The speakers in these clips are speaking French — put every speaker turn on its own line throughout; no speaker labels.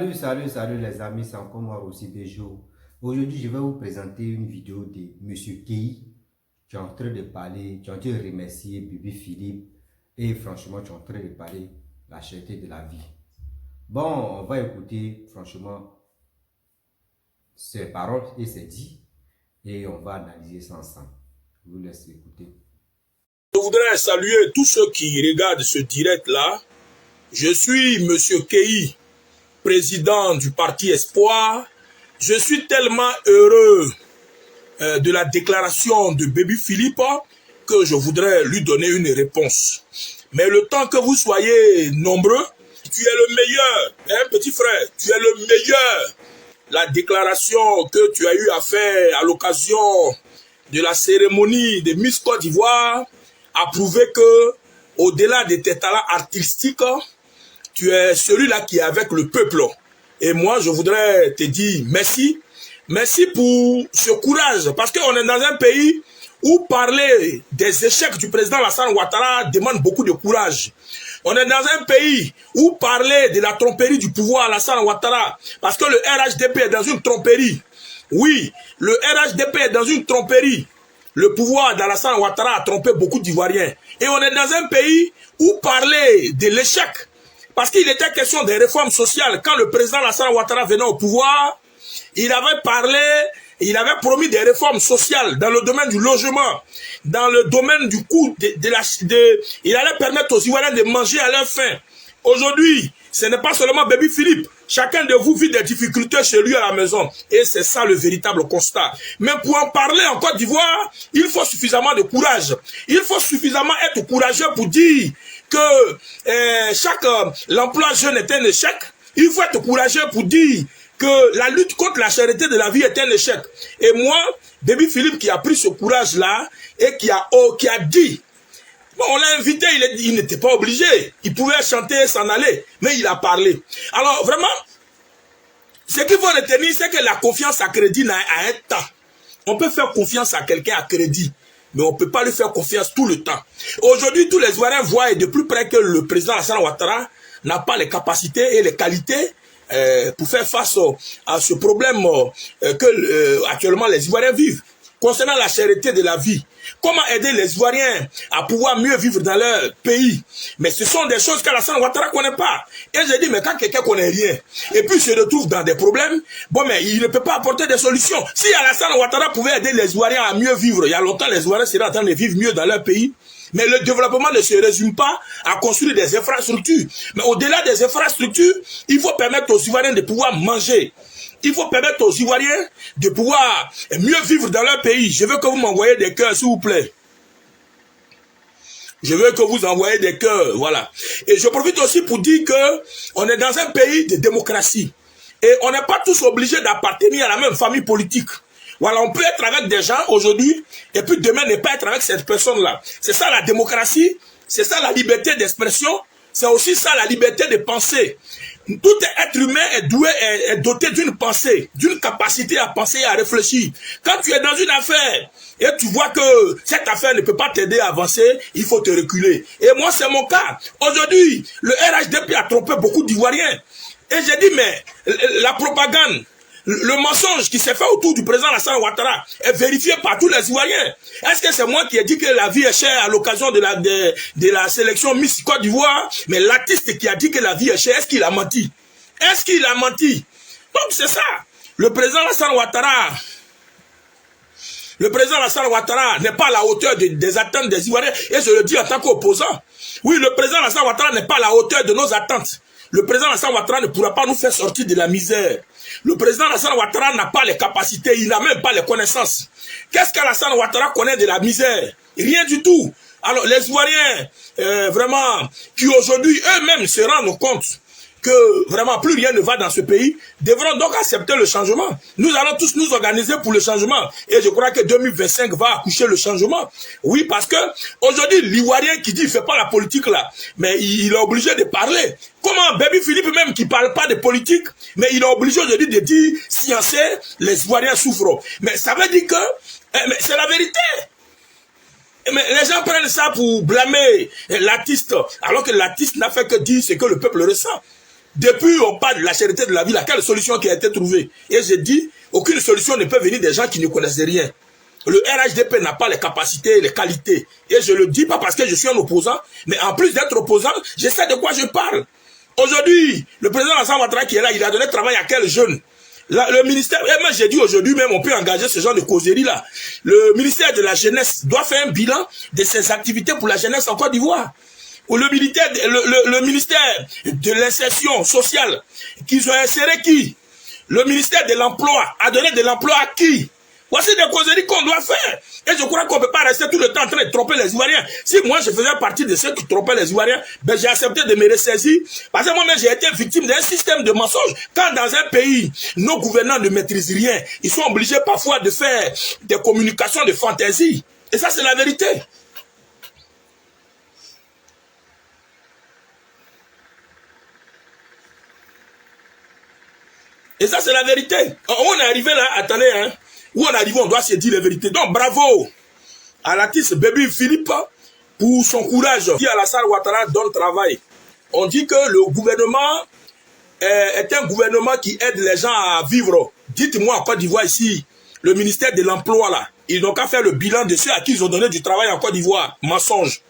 Salut les amis, c'est encore moi aussi Béjo. Aujourd'hui, je vais vous présenter une vidéo de Monsieur Kei. Tu es en train de parler, tu es en train de remercier Bibi Philippe et franchement, tu es en train de parler de la cherté de la vie. Bon, on va écouter franchement ses paroles et ses dits et on va analyser ça ensemble. Je vous laisse écouter.
Je voudrais saluer tous ceux qui regardent ce direct-là. Je suis Monsieur Kei, président du parti Espoir. Je suis tellement heureux de la déclaration de Bibi Philippe que je voudrais lui donner une réponse. Mais le temps que vous soyez nombreux, tu es le meilleur, hein, petit frère, tu es le meilleur. La déclaration que tu as eu à faire à l'occasion de la cérémonie de Miss Côte d'Ivoire a prouvé que, au-delà de tes talents artistiques, tu es celui-là qui est avec le peuple. Et moi, je voudrais te dire merci. Merci pour ce courage. Parce qu'on est dans un pays où parler des échecs du président Alassane Ouattara demande beaucoup de courage. On est dans un pays où parler de la tromperie du pouvoir Alassane Ouattara, parce que le RHDP est dans une tromperie. Oui, le RHDP est dans une tromperie. Le pouvoir d'Alassane Ouattara a trompé beaucoup d'Ivoiriens. Et on est dans un pays où parler de l'échec, parce qu'il était question des réformes sociales. Quand le président Alassane Ouattara venait au pouvoir, il avait parlé, il avait promis des réformes sociales dans le domaine du logement, dans le domaine du coût il allait permettre aux Ivoiriens de manger à leur faim. Aujourd'hui, ce n'est pas seulement Bibi Philippe. Chacun de vous vit des difficultés chez lui à la maison. Et c'est ça le véritable constat. Mais pour en parler en Côte d'Ivoire, il faut suffisamment de courage. Il faut suffisamment être courageux pour dire que l'emploi jeune est un échec. Il faut être courageux pour dire que la lutte contre la cherté de la vie est un échec. Et moi, Bibi Philippe qui a pris ce courage-là et qui a dit, bon, on l'a invité, il n'était pas obligé. Il pouvait chanter et s'en aller, mais il a parlé. Alors vraiment, ce qu'il faut retenir, c'est que la confiance à crédit n'a un temps. On peut faire confiance à quelqu'un à crédit, mais on ne peut pas lui faire confiance tout le temps. Aujourd'hui, tous les Ivoiriens voient de plus près que le président Alassane Ouattara n'a pas les capacités et les qualités pour faire face à ce problème que actuellement les Ivoiriens vivent. Concernant la cherté de la vie, comment aider les Ivoiriens à pouvoir mieux vivre dans leur pays? Mais ce sont des choses qu'Alassane Ouattara ne connaît pas. Et j'ai dit, mais quand quelqu'un ne connaît rien, et puis se retrouve dans des problèmes, bon, mais il ne peut pas apporter des solutions. Si Alassane Ouattara pouvait aider les Ivoiriens à mieux vivre, il y a longtemps, les Ivoiriens seraient en train de vivre mieux dans leur pays. Mais le développement ne se résume pas à construire des infrastructures. Mais au-delà des infrastructures, il faut permettre aux Ivoiriens de pouvoir manger. Il faut permettre aux Ivoiriens de pouvoir mieux vivre dans leur pays. Je veux que vous m'envoyez des cœurs, s'il vous plaît. Je veux que vous envoyez des cœurs, voilà. Et je profite aussi pour dire que on est dans un pays de démocratie. Et on n'est pas tous obligés d'appartenir à la même famille politique. Voilà, on peut être avec des gens aujourd'hui, et puis demain ne pas être avec cette personne-là. C'est ça la démocratie, c'est ça la liberté d'expression, c'est aussi ça la liberté de penser. Tout être humain est doté d'une pensée, d'une capacité à penser et à réfléchir. Quand tu es dans une affaire et tu vois que cette affaire ne peut pas t'aider à avancer, il faut te reculer. Et moi, c'est mon cas. Aujourd'hui, le RHDP a trompé beaucoup d'Ivoiriens. Et j'ai dit, mais la propagande, le mensonge qui s'est fait autour du président Alassane Ouattara est vérifié par tous les Ivoiriens. Est-ce que c'est moi qui ai dit que la vie est chère à l'occasion de la sélection Miss Côte d'Ivoire? Mais l'artiste qui a dit que la vie est chère, est-ce qu'il a menti? Est-ce qu'il a menti? Donc c'est ça. Le président Alassane Ouattara n'est pas à la hauteur des attentes des Ivoiriens. Et je le dis en tant qu'opposant. Oui, le président Alassane Ouattara n'est pas à la hauteur de nos attentes. Le président Alassane Ouattara ne pourra pas nous faire sortir de la misère. Le président Alassane Ouattara n'a pas les capacités, il n'a même pas les connaissances. Qu'est-ce qu'Alassane Ouattara connaît de la misère? Rien du tout. Alors les Ivoiriens, vraiment, qui aujourd'hui eux-mêmes se rendent compte que vraiment plus rien ne va dans ce pays, devront donc accepter le changement. Nous allons tous nous organiser pour le changement. Et je crois que 2025 va accoucher le changement. Oui, parce que aujourd'hui, l'Ivoirien qui dit il ne fait pas la politique là, mais il est obligé de parler. Comment Bibi Philippe même qui ne parle pas de politique, mais il est obligé aujourd'hui de dire sciencer, les Ivoiriens souffrent. Mais ça veut dire que c'est la vérité. Mais les gens prennent ça pour blâmer l'artiste, alors que l'artiste n'a fait que dire ce que le peuple ressent. Depuis, on parle de la cherté de la vie, quelle solution qui a été trouvée? Et j'ai dit, aucune solution ne peut venir des gens qui ne connaissent rien. Le RHDP n'a pas les capacités, les qualités. Et je le dis pas parce que je suis un opposant, mais en plus d'être opposant, je sais de quoi je parle. Aujourd'hui, le président Alassane Ouattara qui est là, il a donné travail à quel jeune? Le ministère, et moi j'ai dit aujourd'hui même, on peut engager ce genre de causerie là. Le ministère de la jeunesse doit faire un bilan de ses activités pour la jeunesse en Côte d'Ivoire. Ou le ministère de l'insertion sociale, qu'ils ont inséré qui? Le ministère de l'emploi a donné de l'emploi à qui? Voici des causeries qu'on doit faire. Et je crois qu'on ne peut pas rester tout le temps en train de tromper les Ivoiriens. Si moi je faisais partie de ceux qui trompaient les Ivoiriens, ben j'ai accepté de me ressaisir. Parce que moi-même j'ai été victime d'un système de mensonges. Quand dans un pays, nos gouvernants ne maîtrisent rien, ils sont obligés parfois de faire des communications de fantaisie. Et ça c'est la vérité. Et ça, c'est la vérité. On est arrivé là, attendez, hein. Où on est arrivé, on doit se dire la vérité. Donc, bravo à l'artiste Baby Philippe pour son courage. Qui Alassane Ouattara donne travail. On dit que le gouvernement est un gouvernement qui aide les gens à vivre. Dites-moi en Côte d'Ivoire ici, le ministère de l'Emploi là, ils n'ont qu'à faire le bilan de ceux à qui ils ont donné du travail en Côte d'Ivoire. Mensonge.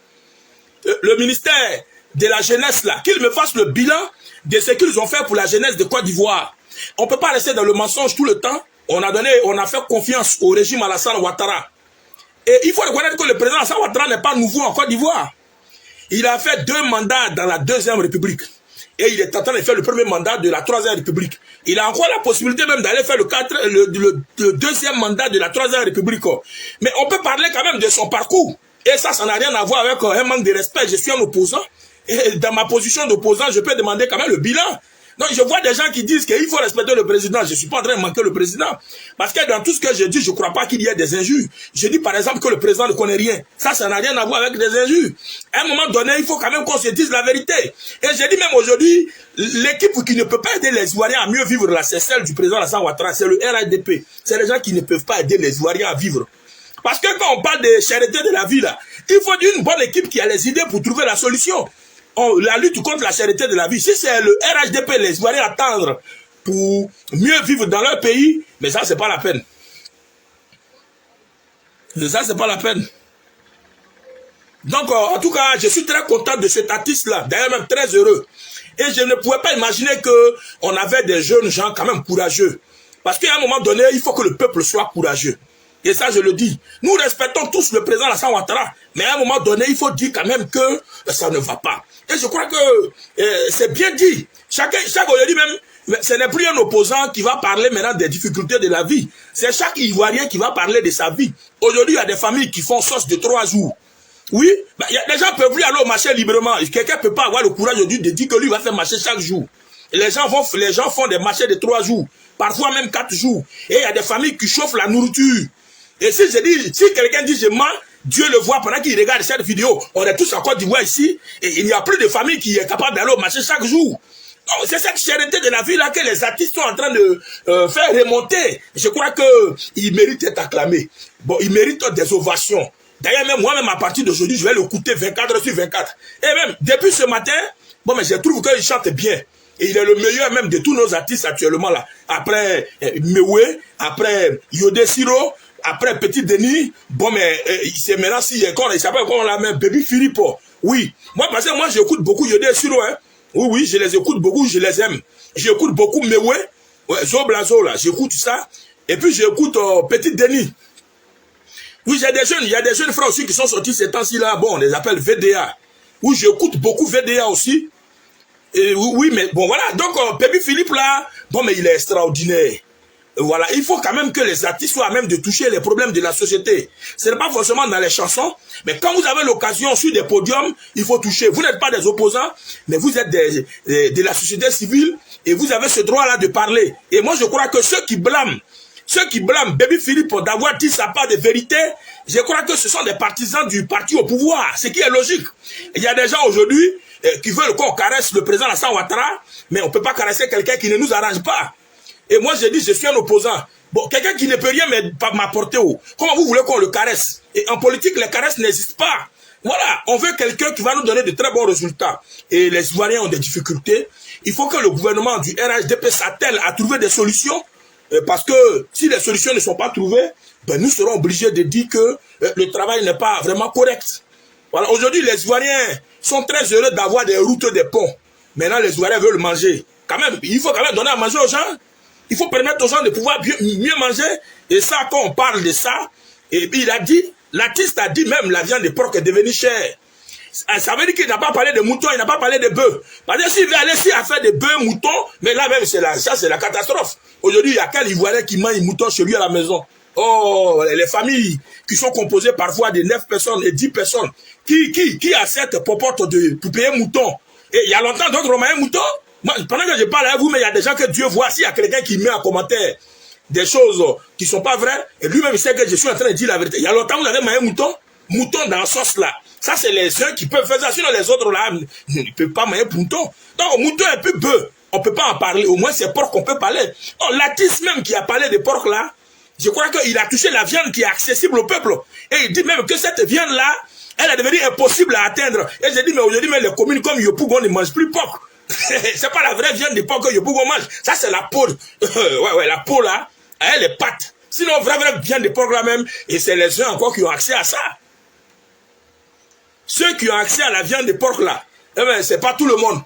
Le ministère de la jeunesse là, qu'ils me fassent le bilan de ce qu'ils ont fait pour la jeunesse de Côte d'Ivoire. On ne peut pas rester dans le mensonge tout le temps. On a fait confiance au régime Alassane Ouattara. Et il faut reconnaître que le président Alassane Ouattara n'est pas nouveau en Côte d'Ivoire. Il a fait 2 mandats dans la 2e République. Et il est en train de faire le premier mandat de la 3e République. Il a encore la possibilité même d'aller faire le 2e mandat de la 3e République. Mais on peut parler quand même de son parcours. Et ça n'a rien à voir avec un manque de respect. Je suis un opposant. Et dans ma position d'opposant, je peux demander quand même le bilan. Donc je vois des gens qui disent qu'il faut respecter le président. Je ne suis pas en train de manquer le président. Parce que dans tout ce que je dis, je ne crois pas qu'il y ait des injures. Je dis par exemple que le président ne connaît rien. Ça n'a rien à voir avec des injures. À un moment donné, il faut quand même qu'on se dise la vérité. Et je dis même aujourd'hui, l'équipe qui ne peut pas aider les Ivoiriens à mieux vivre là, c'est celle du président Alassane Ouattara, c'est le RHDP. C'est les gens qui ne peuvent pas aider les Ivoiriens à vivre. Parce que quand on parle de charité de la vie là, il faut une bonne équipe qui a les idées pour trouver la solution. La lutte contre la charité de la vie, si c'est le RHDP, les Ivoiriens attendre pour mieux vivre dans leur pays, mais ça, c'est pas la peine. Ça, c'est pas la peine. Donc, en tout cas, je suis très content de cet artiste-là, d'ailleurs même très heureux. Et je ne pouvais pas imaginer qu'on avait des jeunes gens quand même courageux. Parce qu'à un moment donné, il faut que le peuple soit courageux. Et ça, je le dis. Nous respectons tous le président Alassane Ouattara. Mais à un moment donné, il faut dire quand même que ça ne va pas. Et je crois que c'est bien dit. Chaque aujourd'hui même, ce n'est plus un opposant qui va parler maintenant des difficultés de la vie. C'est chaque Ivoirien qui va parler de sa vie. Aujourd'hui, il y a des familles qui font sauce de 3 jours. Oui, les gens peuvent plus aller au marché librement. Quelqu'un ne peut pas avoir le courage aujourd'hui de dire que lui va faire marcher chaque jour. Et les gens font des marchés de 3 jours. Parfois même 4 jours. Et il y a des familles qui chauffent la nourriture. Et si quelqu'un dit je mens, Dieu le voit pendant qu'il regarde cette vidéo. On est tous en Côte d'Ivoire ici. Et il n'y a plus de famille qui est capable d'aller au marché chaque jour. C'est cette charité de la vie là que les artistes sont en train de faire remonter. Je crois qu'ils méritent d'être acclamés. Bon, ils méritent des ovations. D'ailleurs, même moi-même, à partir d'aujourd'hui, je vais l'écouter 24 sur 24. Et même, depuis ce matin, bon, mais je trouve qu'il chante bien. Et il est le meilleur même de tous nos artistes actuellement là. Après Mewé, après Yodé Siro, après Petit Denis, bon, mais c'est maintenant si il s'appelle comment la même Baby Philippe. Oui. Moi, parce que moi, j'écoute beaucoup Yodé Siro, hein. Oui, je les écoute beaucoup, je les aime. J'écoute beaucoup Mewé, ouais, Zoblazo là, j'écoute ça. Et puis j'écoute Petit Denis. Oui, il y a des jeunes frères aussi qui sont sortis ces temps-ci là, bon, on les appelle VDA. Oui, j'écoute beaucoup VDA aussi. Et oui, mais bon, voilà. Donc, Baby Philippe là, bon, mais il est extraordinaire. Voilà, il faut quand même que les artistes soient à même de toucher les problèmes de la société. Ce n'est pas forcément dans les chansons, mais quand vous avez l'occasion sur des podiums, il faut toucher. Vous n'êtes pas des opposants, mais vous êtes de la société civile et vous avez ce droit-là de parler. Et moi, je crois que ceux qui blâment Baby Philippe d'avoir dit sa part de vérité, je crois que ce sont des partisans du parti au pouvoir, ce qui est logique. Il y a des gens aujourd'hui qui veulent qu'on caresse le président Alassane Ouattara, mais on ne peut pas caresser quelqu'un qui ne nous arrange pas. Et moi, je dis, je suis un opposant. Bon, quelqu'un qui ne peut rien m'apporter. Comment vous voulez qu'on le caresse? Et en politique, les caresses n'existent pas. Voilà, on veut quelqu'un qui va nous donner de très bons résultats. Et les Ivoiriens ont des difficultés. il faut que le gouvernement du RHDP s'attelle à trouver des solutions, parce que si les solutions ne sont pas trouvées, ben nous serons obligés de dire que le travail n'est pas vraiment correct. Voilà, aujourd'hui, les Ivoiriens sont très heureux d'avoir des routes, des ponts. Maintenant, les Ivoiriens veulent manger. Quand même, il faut quand même donner à manger aux gens. Il faut permettre aux gens de pouvoir mieux manger. Et ça, quand on parle de ça, et puis il a dit, l'artiste a dit même la viande de porc est devenue chère. Ça veut dire qu'il n'a pas parlé de moutons, il n'a pas parlé de bœufs. Parce que s'il veut aller à faire des bœufs, moutons, mais là même, ça c'est la catastrophe. Aujourd'hui, il y a quel Ivoirien qui mange mouton chez lui à la maison? Oh, les familles qui sont composées parfois de 9 personnes et 10 personnes, qui acceptent pour payer mouton. Et il y a longtemps, d'autres ont mangé mouton. Moi, pendant que je parle à vous, mais il y a des gens que Dieu voit. S'il y a quelqu'un qui met en commentaire des choses qui ne sont pas vraies, et lui-même sait que je suis en train de dire la vérité. Il y a longtemps, vous avez mangé mouton, mouton dans la sauce là. Ça, c'est les uns qui peuvent faire ça. Sinon, les autres là, ils ne peuvent pas manger mouton. Donc, mouton est un peu bœuf. On ne peut pas en parler. Au moins, c'est porc qu'on peut parler. Donc, l'artiste même qui a parlé de porc là, je crois qu'il a touché la viande qui est accessible au peuple. Et il dit même que cette viande-là, elle est devenue impossible à atteindre. Et je dis, mais aujourd'hui, les communes comme Yopougon ne mangent plus porc. C'est pas la vraie viande de porc que Yopougon mange. Ça, c'est la peau. La peau là, elle est pâte. Sinon, vraie viande de porc là même, et c'est les gens encore qui ont accès à ça. Ceux qui ont accès à la viande de porc là, eh ben, c'est pas tout le monde.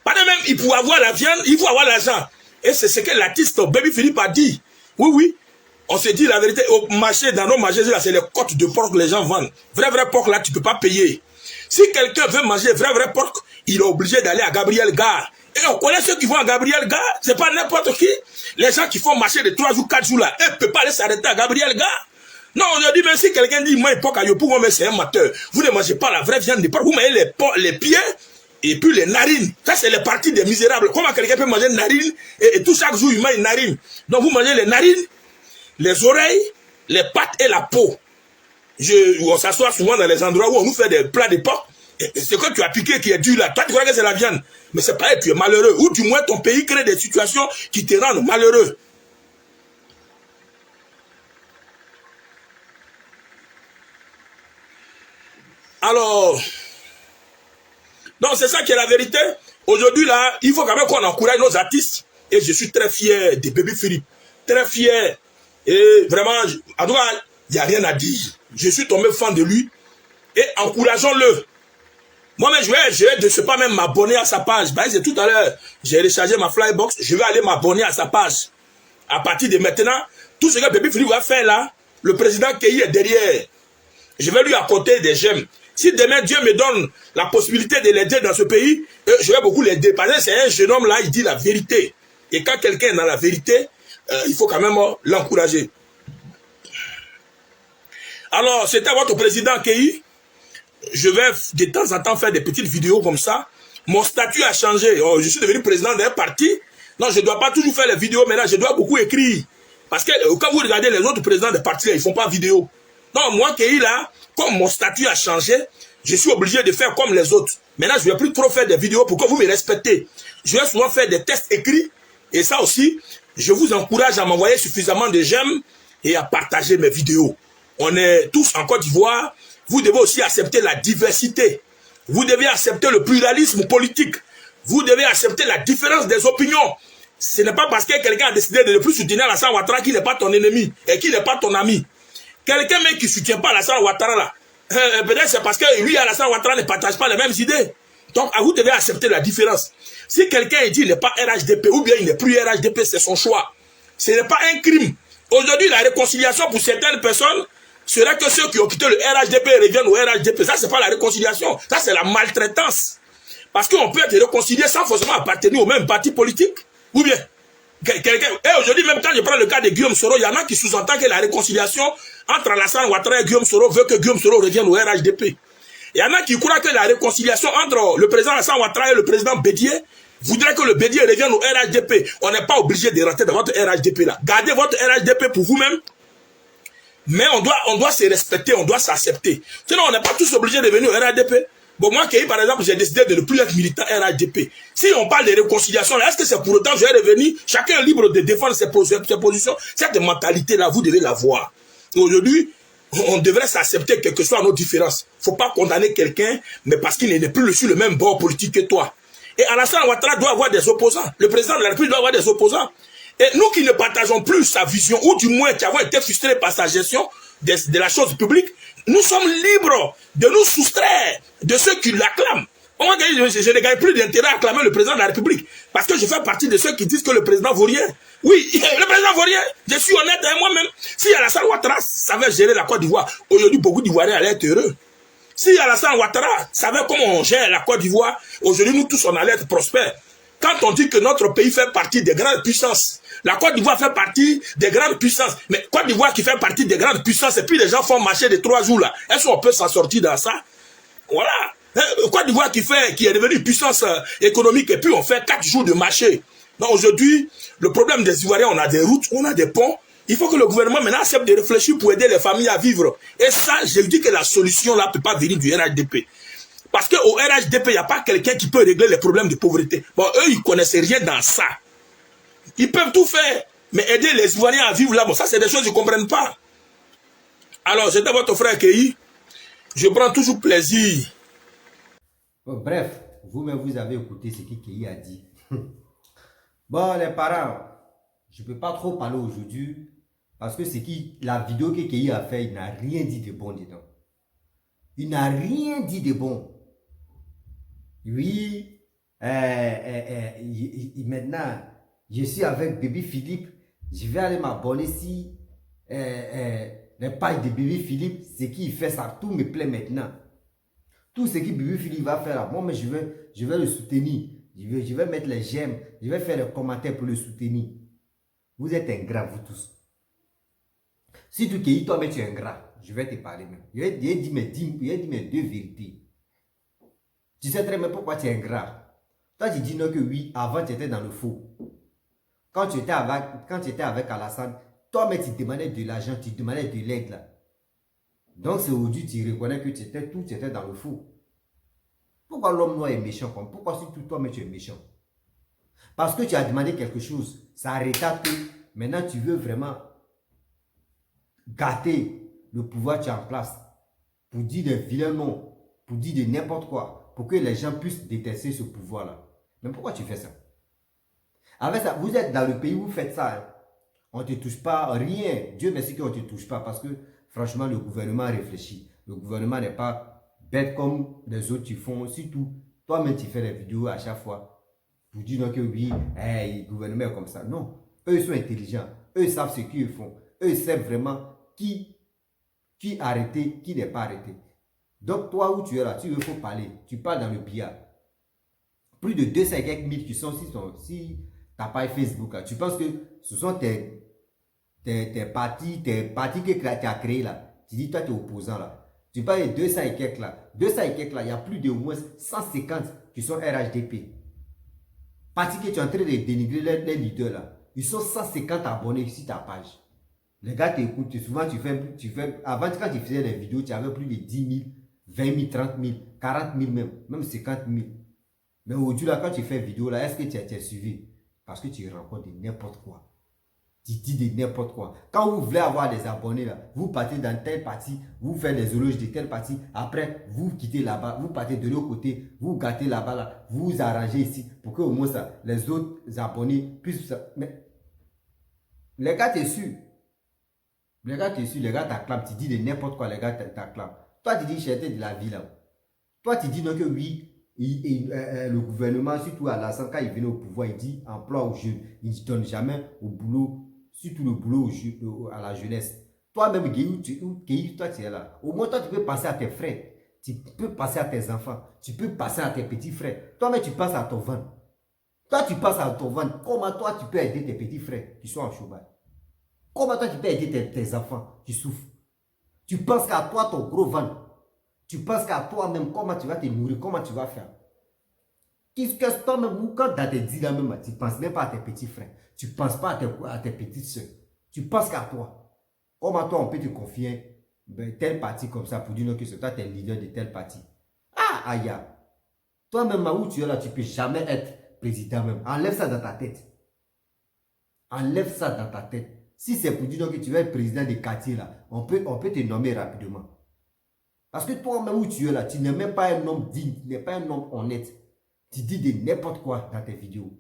Pas de même, il faut avoir la viande, il faut avoir l'argent. Et c'est ce que l'artiste Baby Philippe a dit. Oui, oui. On se dit la vérité, au marché, dans nos marchés, c'est les côtes de porc que les gens vendent. Vrai porc là, tu ne peux pas payer. Si quelqu'un veut manger vrai porc, il est obligé d'aller à Gabriel Gare. Et on connaît ceux qui vont à Gabriel Gare, c'est pas n'importe qui. Les gens qui font marcher de 3 jours, 4 jours là, ils ne peuvent pas aller s'arrêter à Gabriel Gare. Non, on dit, même si quelqu'un dit, moi, porc à Yopougon, mais c'est un amateur. Vous ne mangez pas la vraie viande de porc, vous mangez les pieds et puis les narines. Ça, c'est les parties des misérables. Comment quelqu'un peut manger une narine et tout chaque jour, il mange une narine. Donc, vous mangez les narines, les oreilles, les pattes et la peau. On s'assoit souvent dans les endroits où on nous fait des plats de porc. Et c'est que tu as piqué qui est dur là. Toi, tu crois que c'est la viande. Mais c'est pareil, tu es malheureux. Ou du moins, ton pays crée des situations qui te rendent malheureux. Alors, non, c'est ça qui est la vérité. Aujourd'hui, là, il faut quand même qu'on encourage nos artistes. Et je suis très fier de Baby Philippe. Très fier. Et vraiment, en tout cas, il n'y a rien à dire. Je suis tombé fan de lui. Et encourageons-le. Moi-même, je vais de ce pas même m'abonner à sa page. Ben, c'est tout à l'heure, j'ai rechargé ma Flybox. Je vais aller m'abonner à sa page. À partir de maintenant, tout ce que Baby Philippe va faire là, le président Keï est derrière. Je vais lui apporter des gemmes. Si demain Dieu me donne la possibilité de l'aider dans ce pays, je vais beaucoup l'aider. Parce que c'est un jeune homme là, il dit la vérité. Et quand quelqu'un est dans la vérité, il faut quand même l'encourager. Alors, c'était votre président Keï. Je vais de temps en temps faire des petites vidéos comme ça. Mon statut a changé. Oh, je suis devenu président d'un parti. Non, je ne dois pas toujours faire les vidéos, mais là, je dois beaucoup écrire. Parce que quand vous regardez les autres présidents des partis, ils ne font pas vidéo. Non, moi, Keï, là, comme mon statut a changé, je suis obligé de faire comme les autres. Maintenant, je ne vais plus trop faire des vidéos pour que vous me respectez. Je vais souvent faire des tests écrits. Et ça aussi, je vous encourage à m'envoyer suffisamment de j'aime et à partager mes vidéos. On est tous en Côte d'Ivoire. Vous devez aussi accepter la diversité. Vous devez accepter le pluralisme politique. Vous devez accepter la différence des opinions. Ce n'est pas parce que quelqu'un a décidé de ne plus soutenir Alassane Ouattara qu'il n'est pas ton ennemi et qu'il n'est pas ton ami. Quelqu'un même qui ne soutient pas Alassane Ouattara là, peut-être c'est parce que lui et Alassane Ouattara ne partagent pas les mêmes idées. Donc vous devez accepter la différence. Si quelqu'un dit qu'il n'est pas RHDP ou bien il n'est plus RHDP, c'est son choix. Ce n'est pas un crime. Aujourd'hui, la réconciliation pour certaines personnes serait que ceux qui ont quitté le RHDP reviennent au RHDP. Ça, c'est pas la réconciliation. Ça, c'est la maltraitance. Parce qu'on peut être réconcilié sans forcément appartenir au même parti politique. Ou bien, quelqu'un... Et aujourd'hui, même quand je prends le cas de Guillaume Soro, il y en a qui sous-entendent que la réconciliation entre Alassane Ouattara et Guillaume Soro veut que Guillaume Soro revienne au RHDP. Il y en a qui croient que la réconciliation entre le président Alassane Ouattara et le président Bédié voudrait que le Bédié revienne au RHDP. On n'est pas obligé de rentrer dans votre RHDP là. Gardez votre RHDP pour vous-même. Mais on doit se respecter, on doit s'accepter. Sinon, on n'est pas tous obligés de venir au RHDP. Bon, moi, par exemple, j'ai décidé de ne plus être militant RHDP. Si on parle de réconciliation, est-ce que c'est pour autant que je vais revenir? Chacun est libre de défendre ses positions. Cette mentalité-là, vous devez l'avoir. Aujourd'hui, on devrait s'accepter quelles que soient nos différences. Il ne faut pas condamner quelqu'un, mais parce qu'il n'est plus sur le même bord politique que toi. Et Alassane Ouattara doit avoir des opposants. Le président de la République doit avoir des opposants. Et nous qui ne partageons plus sa vision, ou du moins qui avons été frustrés par sa gestion de la chose publique, nous sommes libres de nous soustraire de ceux qui l'acclament. Je ne gagne plus d'intérêt à acclamer le président de la République. Parce que je fais partie de ceux qui disent que le président vaut rien. Oui, le président vaut rien. Je suis honnête avec moi-même. Si Alassane Ouattara savait gérer la Côte d'Ivoire, aujourd'hui beaucoup d'Ivoiriens allaient être heureux. Si Alassane Ouattara savait comment on gère la Côte d'Ivoire, aujourd'hui nous tous on allait être prospères. Quand on dit que notre pays fait partie des grandes puissances, la Côte d'Ivoire fait partie des grandes puissances, mais Côte d'Ivoire qui fait partie des grandes puissances, et puis les gens font marcher de 3 jours là, est-ce qu'on peut s'en sortir dans ça? Voilà. Côte d'Ivoire qui est devenue puissance économique, et puis on fait 4 jours de marché. Donc aujourd'hui, le problème des Ivoiriens, on a des routes, on a des ponts. Il faut que le gouvernement maintenant accepte de réfléchir pour aider les familles à vivre. Et ça, je dis que la solution là ne peut pas venir du RHDP. Parce qu'au RHDP, il n'y a pas quelqu'un qui peut régler les problèmes de pauvreté. Bon, eux, ils ne connaissent rien dans ça. Ils peuvent tout faire. Mais aider les Ivoiriens à vivre là, bon, ça, c'est des choses qu'ils ne comprennent pas. Alors, j'étais votre frère Keï. Je prends toujours plaisir.
Bon, bref, vous-même, vous avez écouté ce que Keï a dit. Bon, les parents, je ne peux pas trop parler aujourd'hui. Parce que la vidéo que Keï a fait, il n'a rien dit de bon dedans. Il n'a rien dit de bon. Oui, maintenant, je suis avec bébé Philippe. Je vais aller m'abonner si les pages de bébé Philippe, ce qu'il fait, ça tout me plaît maintenant. Tout ce que bébé Philippe va faire, moi, mais je vais le soutenir. Je vais mettre les j'aime. Je vais faire les commentaires pour le soutenir. Vous êtes ingrats, vous tous. Si tu es toi, mais tu es ingrat, je vais te parler même. Je vais dire mes 2 vérités. Tu sais très bien pourquoi tu es ingrat. Toi, tu dis non que oui, avant tu étais dans le faux. Quand tu étais avec Alassane, toi, mais tu demandais de l'argent, tu demandais de l'aide là. Donc c'est aujourd'hui tu reconnais que tu étais dans le faux. Pourquoi l'homme noir est méchant comme? Pourquoi surtout toi, mais tu es méchant? Parce que tu as demandé quelque chose. Ça arrêta que maintenant tu veux vraiment gâter le pouvoir que tu as en place. Pour dire des vilains noms, pour dire de n'importe quoi. Pour que les gens puissent détester ce pouvoir-là. Mais pourquoi tu fais ça? Avec ça, vous êtes dans le pays où vous faites ça. Hein. On ne te touche pas, rien. Dieu merci qu'on ne te touche pas parce que franchement, le gouvernement réfléchit. Le gouvernement n'est pas bête comme les autres qui font. Surtout, toi-même, tu fais des vidéos à chaque fois pour dire non que oui, le gouvernement est comme ça. Non, eux sont intelligents. Eux savent ce qu'ils font. Eux savent vraiment qui arrêter, qui n'est pas arrêté. Donc, toi où tu es là, tu veux faut parler. Tu parles dans le billard. Plus de 200 et quelques mille qui sont si ta page Facebook. Là, tu penses que ce sont tes partis que tu as créés là. Tu dis, toi, tu es opposant là. Tu parles de 200 et quelques là. 200 et quelques là, il y a plus de au moins 150 qui sont RHDP. Parti que tu es en train de dénigrer les leaders là. Ils sont 150 abonnés sur ta page. Les gars t'écoutent. Souvent, tu fais. Avant, quand tu faisais les vidéos, tu avais plus de 10 000, 20 000, 30 000, 40 000 même 50 000. Mais aujourd'hui, là, quand tu fais vidéo, là, est-ce que tu as suivi? Parce que tu rencontres de n'importe quoi. Tu dis de n'importe quoi. Quand vous voulez avoir des abonnés, là, vous partez dans tel parti, vous faites les éloges de tel parti. Après, vous quittez là-bas, vous partez de l'autre côté, vous gâtez là-bas, là, vous vous arrangez ici pour que au moins ça, les autres abonnés puissent. Mais les gars, t'es sûr. Les gars t'acclament, tu dis de n'importe quoi, les gars t'acclament. Toi, tu dis chercher de la vie là. Toi, tu dis non que oui, le gouvernement, surtout à Alassane, quand il venait au pouvoir, il dit emploi aux jeunes. Il ne donne jamais au boulot, surtout le boulot à la jeunesse. Toi-même, Keï, toi, tu es là. Au moins, toi, tu peux passer à tes frères. Tu peux passer à tes enfants. Tu peux passer à tes petits frères. Toi-même, tu passes à ton ventre. Toi, tu passes à ton ventre. Comment toi, tu peux aider tes petits frères qui sont en chômage? Comment toi, tu peux aider tes enfants qui souffrent? Tu penses qu'à toi, ton gros ventre. Tu penses qu'à toi-même, comment tu vas te nourrir, comment tu vas faire? Qu'est-ce que toi-même, quand dans tes dix là même, tu ne penses même pas à tes petits frères. Tu ne penses pas à tes petites soeurs. Tu penses qu'à toi. Comment toi, on peut te confier tel parti comme ça pour dire que c'est toi, tu es leader de tel parti? Ah, aïe. Toi-même, où tu es là, tu ne peux jamais être président même. Enlève ça dans ta tête. Enlève ça dans ta tête. Si c'est pour dire que tu vas être président des quartiers là, on peut te nommer rapidement. Parce que toi-même où tu es là, tu n'es même pas un homme digne, tu n'es pas un homme honnête. Tu dis de n'importe quoi dans tes vidéos.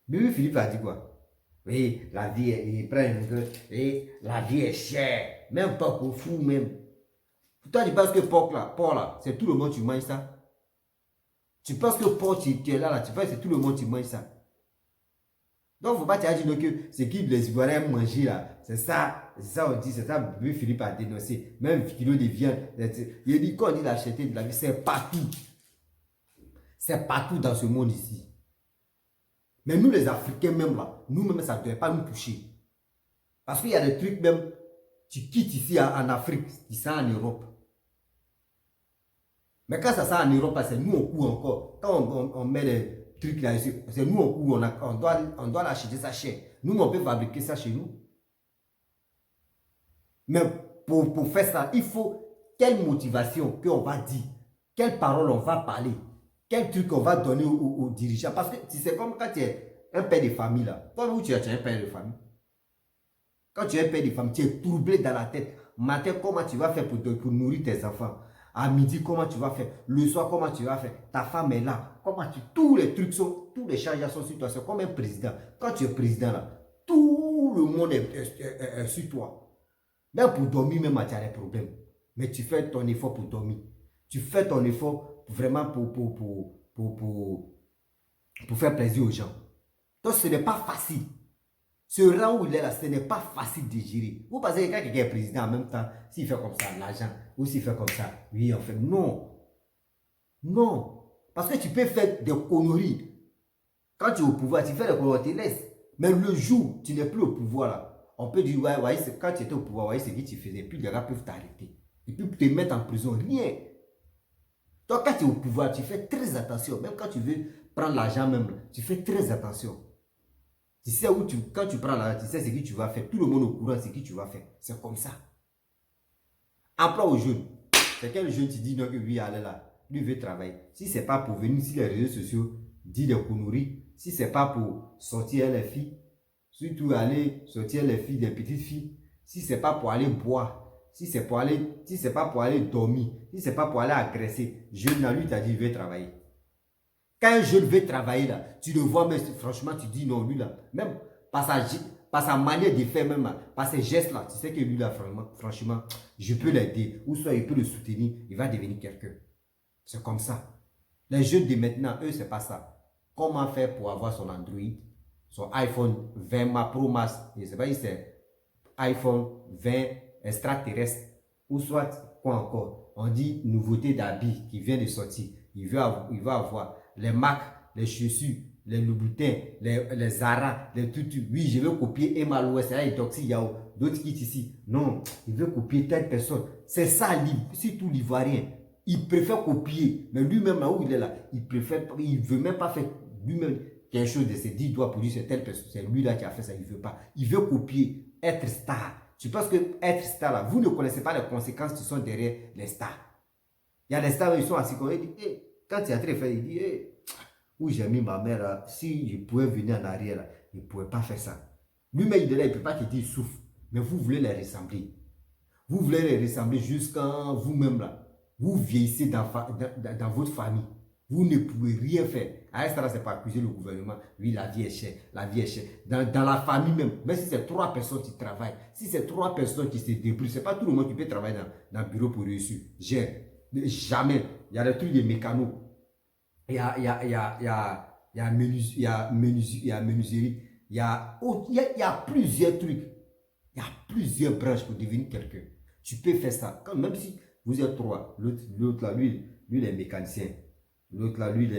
Bébé Philippe a dit quoi? Oui, la vie est, il prend et la vie est chère. Même pas pour fou même. Toi, tu penses que porc là, c'est tout le monde qui mange ça? Tu penses que porc, tu es là, tu penses que c'est tout le monde qui mange ça? Donc, il ne faut pas te dire que ce que les Ivoiriens mangent là, c'est ça on dit, c'est ça Bébé Philippe a dénoncé. Même kilo de viande. Il dit qu'on dit la cherté de la vie, c'est partout. C'est partout dans ce monde ici. Mais nous les Africains même là, nous-mêmes ça ne doit pas nous toucher. Parce qu'il y a des trucs même, tu quittes ici en Afrique, tu sens en Europe. Mais quand ça sent en Europe, c'est nous on court encore. Quand on met les trucs là dessus, c'est nous on court, on doit l'acheter ça cher. Nous on peut fabriquer ça chez nous. Mais pour faire ça, il faut quelle motivation qu'on va dire, quelle parole on va parler. Quel truc on va donner aux dirigeants? Parce que c'est comme quand tu es un père de famille là. Toi, où tu es un père de famille. Quand tu es un père de famille, tu es troublé dans la tête. Matin, comment tu vas faire pour nourrir tes enfants? À midi, comment tu vas faire? Le soir, comment tu vas faire? Ta femme est là. Tous les trucs sont, tous les charges sont sur toi. C'est comme un président. Quand tu es président là, tout le monde est sur toi. Même pour dormir, même tu as des problèmes. Mais tu fais ton effort pour dormir. Tu fais ton effort vraiment pour faire plaisir aux gens. Donc ce n'est pas facile. Ce rang où il est là, ce n'est pas facile de gérer. Vous pensez que quand quelqu'un est président en même temps, s'il fait comme ça, l'argent, ou s'il fait comme ça, oui, on fait. Non. Non. Parce que tu peux faire des conneries. Quand tu es au pouvoir, tu fais des conneries, tu te laisses. Mais le jour où tu n'es plus au pouvoir, là, on peut dire, ouais, quand tu étais au pouvoir, ouais, c'est ce que tu faisais. Puis les gars peuvent t'arrêter. Et puis te mettre en prison. Rien. Donc, quand tu es au pouvoir, tu fais très attention. Même quand tu veux prendre l'argent même, tu fais très attention. Tu sais quand tu prends l'argent, tu sais ce que tu vas faire. Tout le monde est au courant de ce que tu vas faire. C'est comme ça. Emploi aux jeunes. C'est quel jeune tu dis donc que lui, allez là, lui veut travailler. Si ce n'est pas pour venir sur les réseaux sociaux, dire des conneries, si ce n'est pas pour sortir les filles, surtout aller sortir les filles, des petites filles, si ce n'est pas pour aller boire, si c'est pas pour aller dormir, si c'est pas pour aller agresser, jeune là, lui t'a dit il veut travailler. Quand un jeune veut travailler là, tu le vois, mais franchement tu dis non, lui là, même par sa manière de faire même, par ses gestes là, tu sais que lui là, franchement, je peux l'aider, ou soit il peut le soutenir, il va devenir quelqu'un. C'est comme ça. Les jeunes de maintenant, eux, c'est pas ça. Comment faire pour avoir son Android, son iPhone 20 Pro Max, je ne sais pas si c'est iPhone 20 extraterrestre, ou soit quoi encore, on dit nouveauté d'habits qui vient de sortir, il va avoir les marques, les chaussures, les Louboutins, les Zara, les tutus. Oui, je veux copier Emma Louest, là il toxique Yao, d'autres qui ici. Non, il veut copier telle personne. C'est ça, surtout l'Ivoirien. Il préfère copier, mais lui-même là où il est là, il veut même pas faire lui-même quelque chose de ses 10 doigts pour lui, c'est telle personne, c'est lui là qui a fait ça, il veut pas. Il veut copier, être star. Je pense que être star là, vous ne connaissez pas les conséquences qui sont derrière les stars. Il y a des stars, ils sont assis comme ils disent, hey, quand il y a très fait, il dit, hey, où j'ai mis ma mère là, si je pouvais venir en arrière là, il ne pouvait pas faire ça. Lui-même, il est là, il ne peut pas te dire, il souffre. Mais vous voulez les ressembler. Vous voulez les ressembler jusqu'à vous-même là. Vous vieillissez dans votre famille. Vous ne pouvez rien faire. À ce là, c'est pas accuser le gouvernement. Oui, la vie est chère. La vie est chère. Dans la famille même, même si c'est 3 personnes qui travaillent, si c'est 3 personnes qui se débrouillent, c'est pas tout le monde qui peut travailler dans le bureau pour réussir. Jamais. Il y a des trucs de mécanos. Il y a menuiserie. Il y a plusieurs trucs. Il y a plusieurs branches pour devenir quelqu'un. Tu peux faire ça. Même si vous êtes 3, l'autre là, lui, il est mécanicien. L'autre là, lui,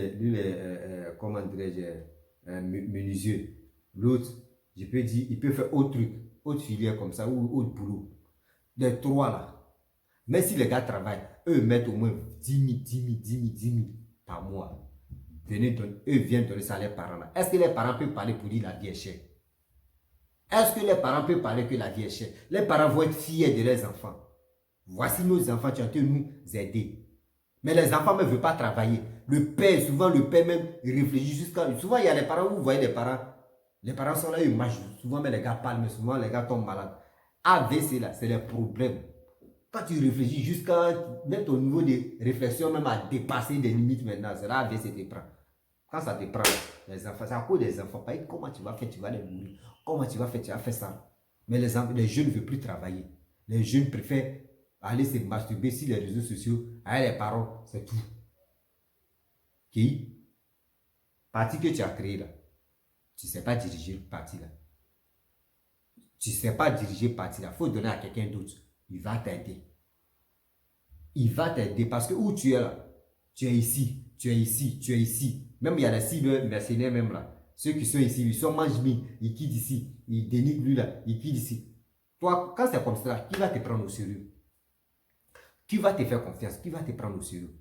comment dirais-je, menuisier. L'autre, je peux dire, il peut faire autre truc, autre filière comme ça, ou autre boulot. Les 3 là. Mais si les gars travaillent, eux mettent au moins 10 000 par mois. Eux viennent donner ça à leurs parents là. Est-ce que les parents peuvent parler pour dire la vie est chère? Est-ce que les parents peuvent parler que la vie est chère? Les parents vont être fiers de leurs enfants. Voici nos enfants qui ont été nous aider. Mais les enfants ne veulent pas travailler. Souvent le père même réfléchit jusqu'à... Souvent il y a les parents où vous voyez les parents sont là, ils marchent. Souvent mais les gars parlent, mais souvent les gars tombent malades. AVC là, c'est les problèmes. Quand tu réfléchis jusqu'à mettre ton niveau de réflexion même à dépasser des limites maintenant, c'est là avec ça te prend. Quand ça te prend, les enfants, c'est à cause des enfants. Pas comment tu vas faire, tu vas les mourir. Comment tu vas faire, tu vas faire ça. Mais les jeunes ne veulent plus travailler. Les jeunes préfèrent aller se masturber sur les réseaux sociaux avec les parents, c'est tout. Qui? Parti que tu as créé là, tu ne sais pas diriger le parti là. Tu ne sais pas diriger le parti là. Il faut donner à quelqu'un d'autre. Il va t'aider. Il va t'aider parce que où tu es là, tu es ici, tu es ici, tu es ici. Même il y a des cibles mercenaires même là. Ceux qui sont ici, ils sont mange-mine, ils quittent ici, ils dénigrent lui là, ils quittent ici. Toi, quand c'est comme ça, qui va te prendre au sérieux? Qui va te faire confiance? Qui va te prendre au sérieux?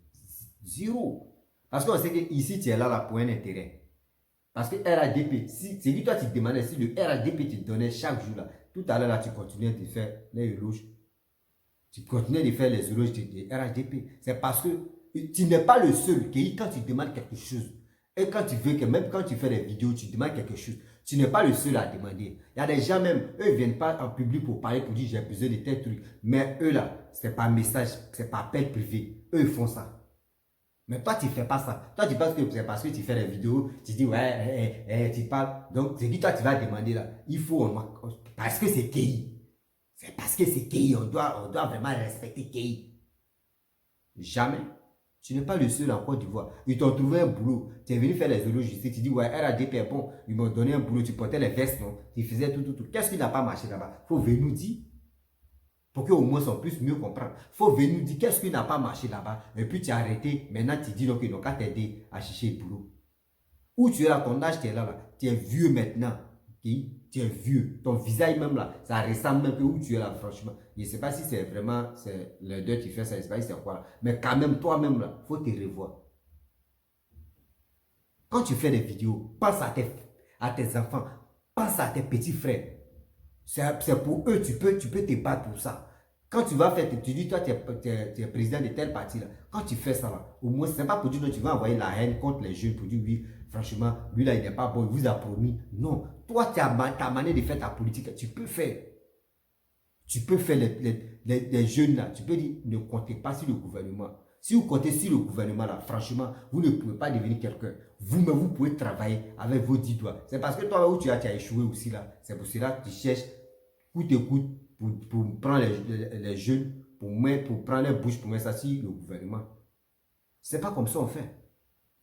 Zéro. Parce qu'on sait que ici tu es là pour un intérêt. Parce que RADP, si c'est lui toi tu te demandais si le RADP te donnait chaque jour là, tout à l'heure là tu continuais de faire les éloges. Tu continuais de faire les éloges de RADP. C'est parce que tu n'es pas le seul qui, quand tu demandes quelque chose, et quand tu veux que, même quand tu fais des vidéos, tu demandes quelque chose, tu n'es pas le seul à demander. Il y a des gens même, eux ne viennent pas en public pour parler, pour dire j'ai besoin de tel truc. Mais eux là, c'est pas message, c'est pas appel privé. Eux ils font ça. Mais toi, tu ne fais pas ça. Toi, tu penses que c'est parce que tu fais des vidéos, tu dis, ouais, tu parles. Donc, c'est qui toi, tu vas demander là. Il faut, parce que c'est KI. C'est parce que c'est KI. On doit vraiment respecter KI. Jamais. Tu n'es pas le seul en Côte d'Ivoire. Ils t'ont trouvé un boulot. Tu es venu faire les éloges ici. Tu dis, ouais, RADP est bon. Ils m'ont donné un boulot. Tu portais les vestes, non? Tu faisais tout. Qu'est-ce qui n'a pas marché là-bas? Il faut venir nous dire. Pour qu'au moins on puisse mieux comprendre. Il faut venir nous dire qu'est-ce qui n'a pas marché là-bas. Et puis tu as arrêté. Maintenant tu dis donc qu'ils n'ont qu'à t'aider à chercher le boulot. Où tu es là, ton âge tu es là. Tu es vieux maintenant. Okay? Tu es vieux. Ton visage même là, ça ressemble même que où tu es là, franchement. Je ne sais pas si c'est vraiment le deux qui fait ça, je ne sais pas si c'est quoi. Là. Mais quand même, toi-même là, il faut te revoir. Quand tu fais des vidéos, pense à tes enfants, pense à tes petits frères. C'est pour eux, tu peux te battre pour ça. Quand tu vas faire, tu dis, toi, tu es président de tel parti là. Quand tu fais ça là, au moins, ce n'est pas pour dire que tu vas envoyer la haine contre les jeunes pour dire, oui, franchement, lui là, il n'est pas bon, il vous a promis. Non. Toi, tu as ta manière de faire ta politique. Tu peux faire. Tu peux faire les jeunes là. Tu peux dire, ne comptez pas sur le gouvernement. Si vous comptez sur le gouvernement là, franchement, vous ne pouvez pas devenir quelqu'un. Vous-même, vous pouvez travailler avec vos 10 doigts. C'est parce que toi, où tu as échoué aussi là. C'est pour cela que tu cherches coûte que coûte pour prendre les jeunes, pour prendre les bouches, pour mettre ça sur le gouvernement. C'est pas comme ça on fait.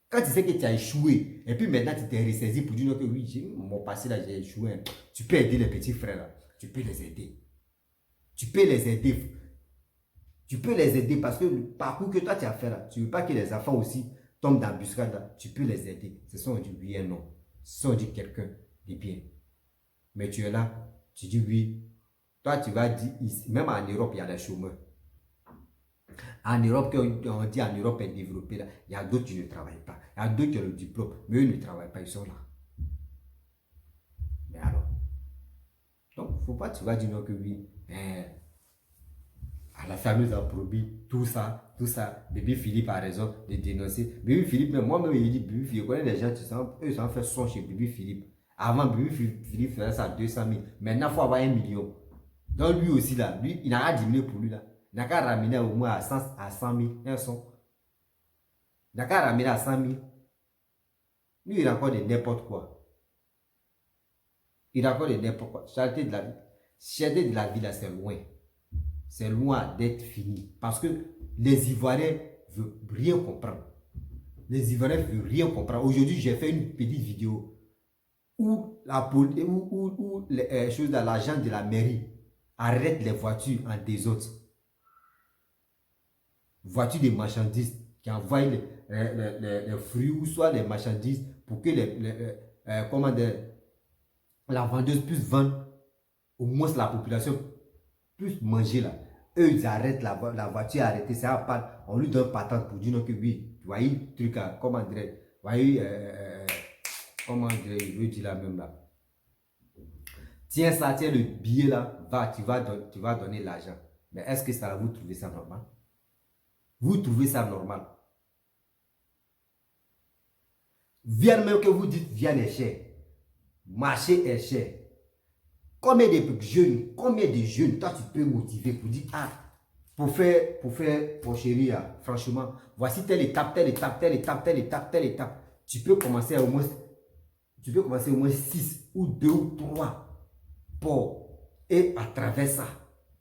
Quand tu sais que tu as échoué, et puis maintenant tu t'es ressaisi pour dire que oui, mon passé là, j'ai échoué. Tu peux aider les petits frères là. Tu peux les aider. Tu peux les aider. Tu peux les aider parce que le parcours que toi tu as fait là, tu ne veux pas que les enfants aussi tombent dans la buscade là. Tu peux les aider. Ce sont du oui et non. Ce sont du quelqu'un de bien. Mais tu es là, tu dis oui. Toi tu vas dire, ici, même en Europe il y a des chômeurs. En Europe, quand on dit en Europe est développée là, il y a d'autres qui ne travaillent pas. Il y a d'autres qui ont le diplôme, mais eux ne travaillent pas, ils sont là. Mais alors, donc il ne faut pas tu vas dire non que oui. À la fameuse approbie, tout ça, Bébé Philippe a raison de dénoncer. Bébé Philippe, mais moi-même, il dit, Bébé Philippe, je connais des gens, eux, ils ont fait son chez Bébé Philippe. Avant, Bébé Philippe faisait ça à 200 000. Maintenant, il faut avoir 1 million. Donc, lui aussi, là, lui, il n'a pas diminué pour lui, là. Il n'a qu'à ramener au moins à 100 000, un son. Il n'a qu'à ramener à 100 000. Lui, il a encore de n'importe quoi. Il a encore de n'importe quoi. Cherté de la vie, là, c'est loin. C'est loin d'être fini. Parce que les Ivoiriens ne veulent rien comprendre. Les Ivoiriens ne veulent rien comprendre. Aujourd'hui, j'ai fait une petite vidéo où les choses dans l'agent de la mairie arrête les voitures en désordre. Voitures de marchandises qui envoient les fruits ou soit les marchandises pour que la vendeuse puisse vendre, au moins la population plus manger là. Eux, ils arrêtent la voiture arrêtée, c'est à part, on lui donne patente pour dire non que oui, tu vois, il truc à, comment dire, comment dire, il veut dire là même là. Tiens ça, tiens le billet là, tu vas donner l'argent. Mais est-ce que ça, vous trouvez ça normal? Vous trouvez ça normal? Viande même que vous dites, viande est cher. Marché est cher. Combien de jeunes, toi tu peux motiver pour dire, pour faire porcherie, là, franchement, voici telle étape, telle étape, telle étape, telle étape, telle étape. Tu peux commencer au moins 6 ou 2 ou 3 porcs. Et à travers ça,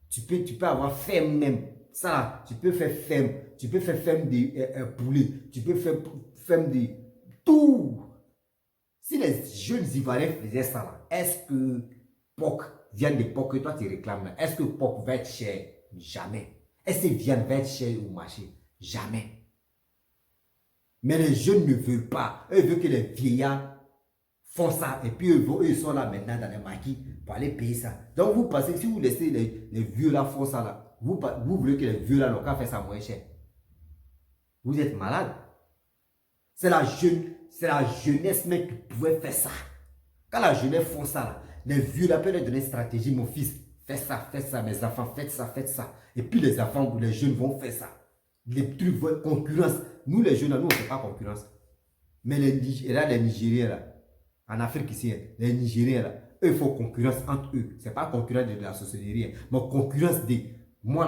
tu peux avoir ferme même. Ça, tu peux faire ferme. Tu peux faire ferme de poulet. Tu peux faire ferme de tout. Si les jeunes Ivoiriens faisaient ça, là, est-ce que porc, viande de porc que toi tu réclames là, est-ce que porc va être cher? Jamais. Est-ce que viande va être cher au marché? Jamais. Mais les jeunes ne veulent pas. Eux veulent que les vieillards font ça. Et puis eux sont là maintenant dans les maquis pour aller payer ça. Donc vous pensez que si vous laissez les vieux là font ça là, vous voulez que les vieux là n'ont qu'à faire ça moins cher. Vous êtes malade. C'est la jeunesse même qui pouvait faire ça. Quand la jeunesse font ça là, les vieux là peuvent leur donner une stratégie. Mon fils, fais ça, mes enfants, faites ça. Et puis les enfants, les jeunes vont faire ça. Les trucs, concurrence. Nous les jeunes, nous on ne fait pas concurrence. Mais les Nigériens là, en Afrique ici, les Nigériens là, eux font concurrence entre eux. Ce n'est pas concurrence de la société, mais concurrence des... Moi,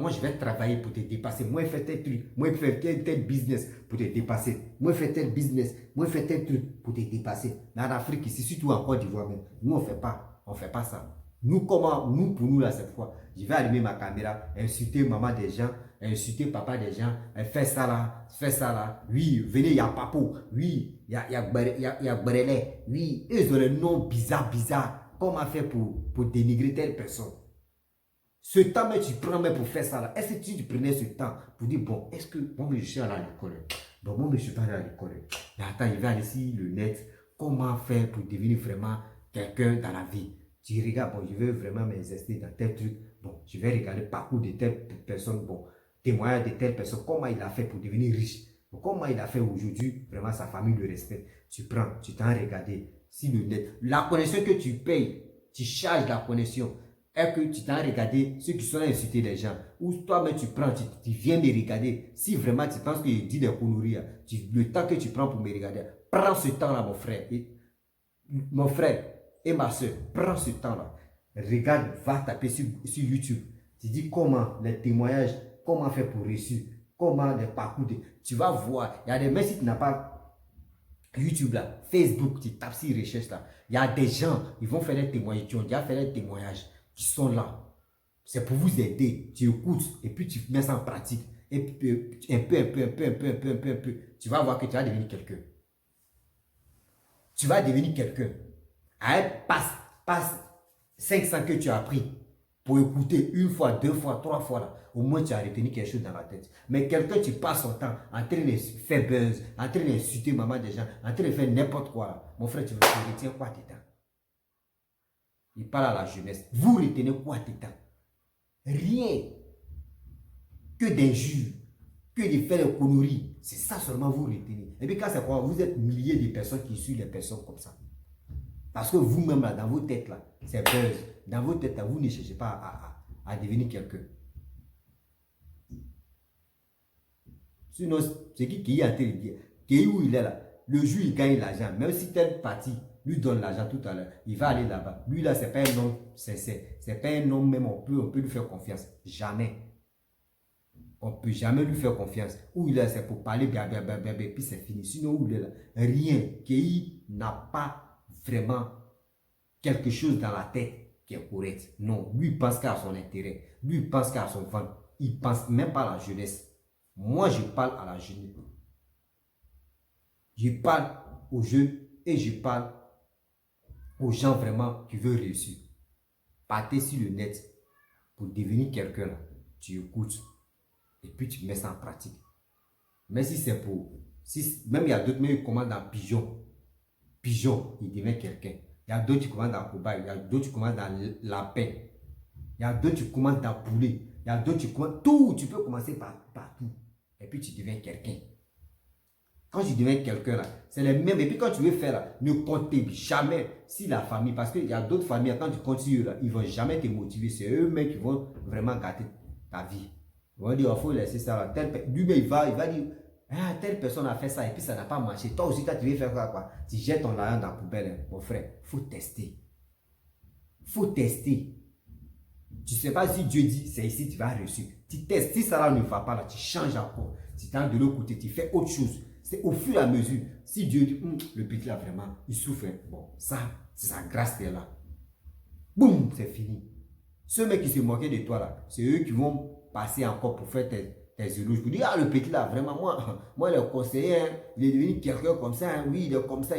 je vais travailler pour te dépasser. Moi, je fais tel truc. Moi, je fais tel business pour te dépasser. Moi, je fais tel business. Moi, je fais tel truc pour te dépasser. Mais en Afrique ici, surtout en Côte d'Ivoire, nous, on ne fait pas ça. Nous, pour nous, là, cette fois, je vais allumer ma caméra, insulter maman des gens, insulter papa des gens, fais ça là. Oui, venez, il y a Papo. Oui, il y a Brelé. Oui, ils ont des noms bizarres. Comment faire pour dénigrer telle personne? Ce temps, mais tu prends pour faire ça là. Est-ce que tu prenais ce temps pour dire, bon, est-ce que moi, je suis allé à l'école? Bon, moi, je suis pas allé à l'école. Mais attends, il va aller sur le net. Comment faire pour devenir vraiment quelqu'un dans la vie? Tu regardes, bon, je veux vraiment m'investir dans tel truc. Bon, je vais regarder le parcours de telle personne. Bon, témoignage de telle personne. Comment il a fait pour devenir riche? Bon, comment il a fait aujourd'hui? Vraiment, sa famille le respecte. Tu prends, tu t'en regardes. Si le net, la connexion que tu payes, tu charges la connexion. Est-ce que tu t'en regardé ceux qui sont là insulter les gens? Ou toi-même tu prends, tu viens me regarder. Si vraiment tu penses que je dis des conneries, le temps que tu prends pour me regarder, prends ce temps-là, mon frère et ma soeur, prends ce temps-là. Regarde, va taper sur YouTube. Tu dis comment les témoignages, comment faire pour réussir, comment les parcours. Tu vas voir, il y a des mecs, si tu n'as pas YouTube là, Facebook, tu tapes sur recherche là, il y a des gens, ils vont faire des témoignages, tu as déjà fait des témoignages qui sont là. C'est pour vous aider. Tu écoutes et puis tu mets ça en pratique. Et puis, un peu. Tu vas voir que tu vas devenir quelqu'un. Tu vas devenir quelqu'un. Passe 500 que tu as appris pour écouter une fois, 2 fois, 3 fois là. Au moins tu as retenu quelque chose dans la tête. Mais quelqu'un, tu passes son temps en train de faire buzz, en train d'insulter maman des gens, en train de faire n'importe quoi là. Mon frère, tu retiens quoi tes temps? Il parle à la jeunesse. Vous retenez quoi tes temps? Rien. Que d'injures, que de faire des conneries. C'est ça seulement vous retenez. Et puis quand c'est quoi? Vous êtes milliers de personnes qui suivent les personnes comme ça. Parce que vous-même là, dans vos têtes là, c'est buzz. Dans vos têtes là, vous ne cherchez pas à devenir quelqu'un. Sinon, c'est qui a été dit? Qui où il est là? Le jour il gagne l'argent, même si telle partie lui donne l'argent tout à l'heure, il va aller là-bas. Lui là, c'est pas un homme sincère. C'est pas un homme même, on peut lui faire confiance. Jamais. On ne peut jamais lui faire confiance. Où il est, c'est pour parler, puis c'est fini. Sinon, où il est là, rien. Qui n'a pas vraiment quelque chose dans la tête qui est correct. Non, lui il pense qu'à son intérêt. Lui il pense qu'à son ventre. Il pense même pas à la jeunesse. Moi, je parle à la jeunesse. Je parle aux jeunes et je parle aux gens vraiment qui veulent réussir. Partez sur le net pour devenir quelqu'un là. Tu écoutes et puis tu mets ça en pratique. Mais si c'est pour... même il y a d'autres, mais ils commandent en pigeon. Pigeon, il devient quelqu'un. Il y a d'autres qui commandent en cobaye. Il y a d'autres qui commandent en lapin. Il y a d'autres qui commandent en poulet. Il y a d'autres qui commandent... Tout, tu peux commencer par tout. Et puis tu deviens quelqu'un. Quand tu deviens quelqu'un là, c'est les mêmes. Et puis quand tu veux faire là, ne comptez jamais si la famille, parce qu'il y a d'autres familles, quand tu continues là, ils ne vont jamais te motiver. C'est eux-mêmes qui vont vraiment gâter ta vie. Ils vont dire, il faut laisser ça là. Lui-même, il va dire, ah, telle personne a fait ça et puis ça n'a pas marché. Toi aussi, tu veux faire quoi? Tu jettes ton argent dans la poubelle, hein. Mon frère, il faut tester. Il faut tester. Tu ne sais pas si Dieu dit, c'est ici, tu vas réussir. Tu testes, si ça là ne va pas, là, tu changes encore. Tu t'en de l'autre côté, tu fais autre chose. C'est au fur et à mesure. Si Dieu dit, le petit là, vraiment, il souffre. Bon, ça, c'est sa grâce qui est là. Boum, c'est fini. Ceux mecs qui se moquaient de toi là, c'est eux qui vont passer encore pour faire tes éloges. Pour dire, ah, le petit là, vraiment, moi le conseiller, hein, il est devenu quelqu'un comme ça. Hein, oui, il est comme ça,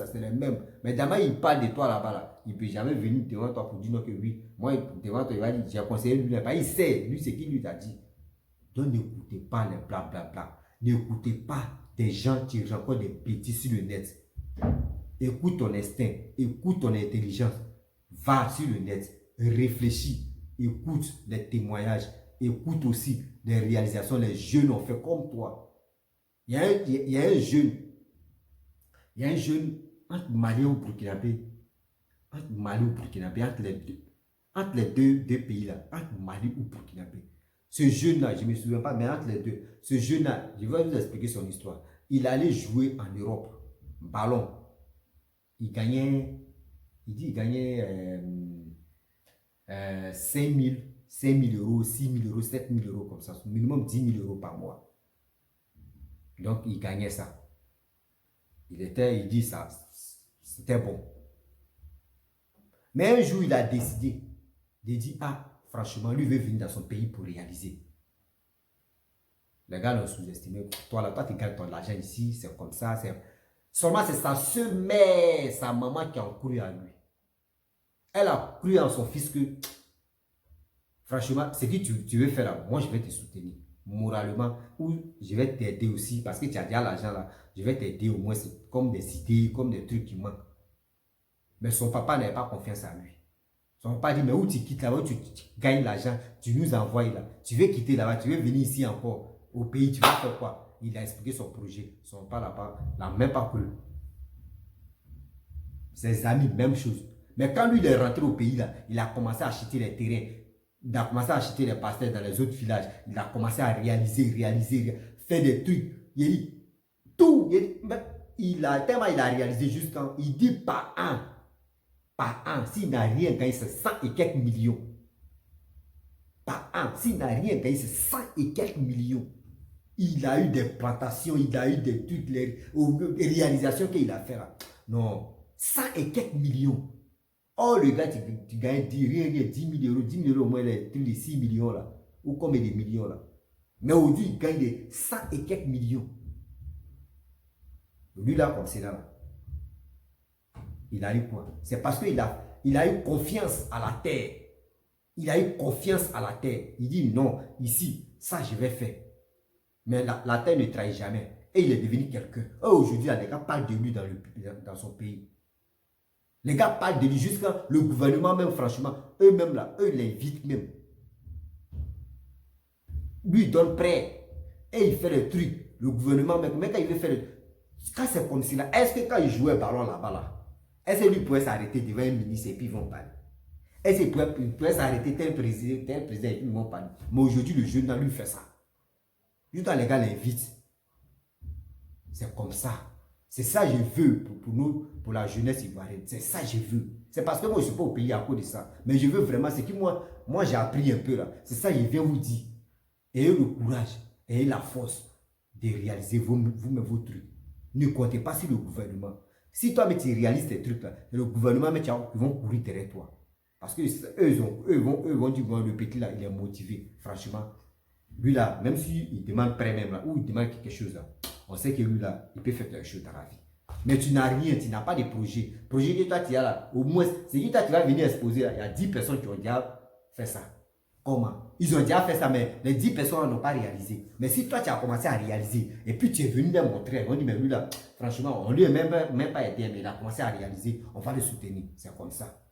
c'est le même. Mais d'abord, il parle de toi là-bas. Là. Il ne peut jamais venir devant toi pour dire non que oui. Moi, devant toi, il va dire, j'ai conseillé lui là-bas. Il sait, lui, c'est qui lui t'a dit. Donc, n'écoutez pas les blablabla. N'écoutez pas des gens qui rencontrent des petits sur le net. Écoute ton instinct, écoute ton intelligence. Va sur le net. Réfléchis, écoute les témoignages, écoute aussi les réalisations, les jeunes ont fait comme toi. Il y a un jeune entre Mali ou Burkinabé, entre les deux pays là, entre Mali ou Burkinabé. Ce jeune-là, je ne me souviens pas, mais entre les deux, ce jeune-là, je vais vous expliquer son histoire. Il allait jouer en Europe, ballon. Il gagnait 5 000 euros, 6 000 euros, 7 000 euros comme ça, minimum 10 000 euros par mois. Donc, il gagnait ça. Il dit ça, c'était bon. Mais un jour, il a décidé de dire, ah, franchement, lui veut venir dans son pays pour réaliser. Les gars l'ont sous-estimé. Toi, tu gagnes ton argent ici, c'est comme ça. Seulement, c'est sa seule mère, sa maman qui a cru à lui. Elle a cru en son fils que, franchement, ce que tu veux faire là, moi je vais te soutenir moralement ou je vais t'aider aussi parce que tu as déjà l'argent là. Je vais t'aider au moins comme des idées, comme des trucs qui manquent. Mais son papa n'avait pas confiance en lui. Son papa dit, mais où tu quittes là-bas, tu gagnes l'argent, tu nous envoies là. Tu veux quitter là-bas, tu veux venir ici encore au pays, tu vas faire quoi? Il a expliqué son projet. Son papa là-bas n'a même pas cru. Ses amis, même chose. Mais quand lui il est rentré au pays, là, il a commencé à acheter les terrains. Il a commencé à acheter les pasteurs dans les autres villages. Il a commencé à réaliser, faire des trucs. Il dit tout. Tellement il a réalisé juste quand il dit par an, s'il n'a rien gagné, c'est 100 et quelques millions. Par an, s'il n'a rien gagné, c'est 100 et quelques millions. Il a eu des plantations, il a eu des trucs, les réalisations qu'il a fait là. Non, 100 et quelques millions. Oh, le gars, tu gagnes 10 000 euros, 10 000 euros au moins, les 6 millions là. Ou combien de millions là. Mais aujourd'hui, il gagne des 100 et quelques millions. Lui là, comme c'est là. Il a eu quoi? C'est parce qu'il a eu confiance à la terre. Il a eu confiance à la terre. Il dit non, ici, ça je vais faire. Mais la terre ne trahit jamais. Et il est devenu quelqu'un. Aujourd'hui, les gars parlent de lui dans son pays. Les gars parlent de lui jusqu'à le gouvernement même, franchement, eux-mêmes là, eux l'invitent même. Lui, il donne prêt. Et il fait le truc. Le gouvernement même, quand il veut faire le... Quand c'est comme si là, est-ce que quand il jouait ballon là-bas là, est-ce que lui pouvait s'arrêter devant un ministre et puis ils vont parler? Est-ce qu'il pouvait s'arrêter tel président et puis ils vont parler? Mais aujourd'hui, le jeune là, lui fait ça. Juste les gars l'invitent. C'est comme ça. C'est ça que je veux pour nous, pour la jeunesse ivoirienne. C'est ça que je veux. C'est parce que moi, je ne suis pas au pays à cause de ça. Mais je veux vraiment, c'est que moi j'ai appris un peu là. C'est ça que je viens vous dire. Ayez le courage, ayez la force de réaliser vous-même vos trucs. Ne comptez pas sur le gouvernement. Si toi, mais tu réalises tes trucs là, le gouvernement, mais ils vont courir derrière toi. Parce que eux vont dire, bon, le petit là, il est motivé. Franchement, lui là, même s'il demande prêt même là, ou il demande quelque chose là, on sait que lui là, il peut faire quelque chose dans la vie. Mais tu n'as rien, tu n'as pas de projet. Projet que toi tu as là, au moins, c'est que toi tu vas venir exposer là, il y a 10 personnes qui ont déjà fait ça. Comment? Ils ont déjà fait ça, mais les 10 personnes n'ont pas réalisé. Mais si toi tu as commencé à réaliser, et puis tu es venu leur montrer, on dit, mais lui là, franchement, on lui a même pas aidé, mais il a commencé à réaliser, on va le soutenir. C'est comme ça.